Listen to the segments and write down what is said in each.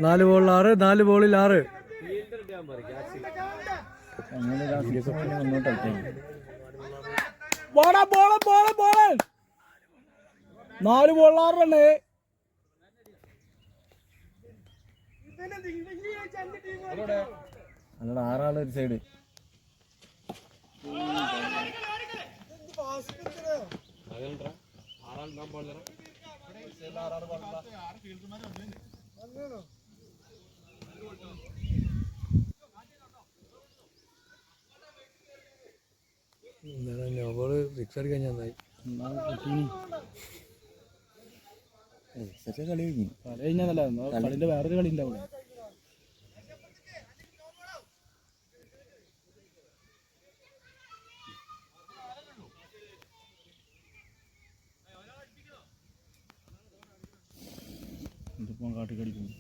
നാല് ബോളിൽ 6, 4 ബോളിൽ 6. ബോള് 4 ബോളിൽ 6 റണ്ണ്. അല്ലടാ 6 ആള് ഒരു സൈഡ്. ബോള് 6 അടിക്കാൻ നന്നായി. കളി കഴിഞ്ഞാൽ കളിന്റെ വേറൊരു കളി ഉണ്ടാവും. ഇതിപ്പോ കാട്ടിക്കടിക്കുന്നു.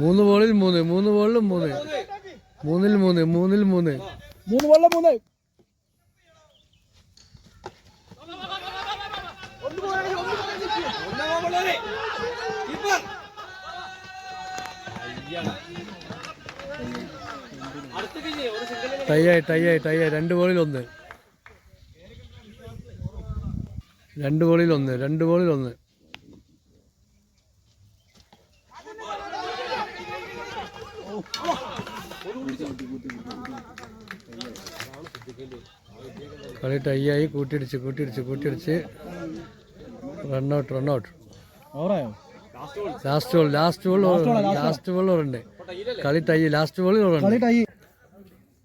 മൂന്ന് ബോളിൽ 3, 3 ബോളിൽ 3, 3 ബോളിൽ 3, 3-ൽ 3, 3-ൽ 3, 3 ബോളിൽ 3. ടൈയായി 2 ബോളിൽ 1, 2 ബോളിൽ 1, 2 ബോളിൽ 1. കളി ടൈയായി. കൂട്ടിയിടിച്ച് റണ്ണൗട്ട്. ലാസ്റ്റ് ബോൾ ഉണ്ട്. കളി ടൈ. ലാസ്റ്റ് ബോളിൽ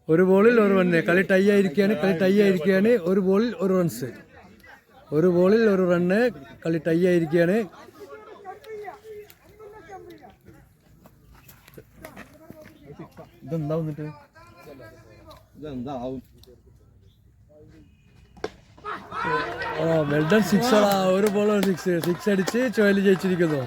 ഒരു ബോളിൽ 1 റണ്ണ്. കളി ടൈ ആയിരിക്കുകയാണ്. ഒരു ബോളിൽ 1 റൺസ്. ഒരു ബോളിൽ 1 റണ്ണ്. കളി ടൈ ആയിരിക്കുകയാണ്. ഇതെന്താവുന്നിട്ട് വെൽഡൺ 6 ഒരു ബോൾ 6 അടിച്ച് ചോലി ജയിച്ചിരിക്കുന്നു.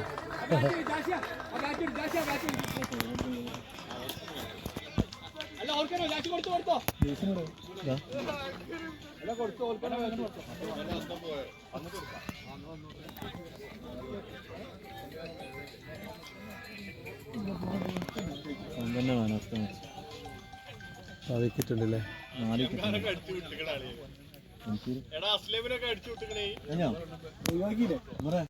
വിക്കറ്റുണ്ടല്ലേ? 4 വിക്കറ്റ്.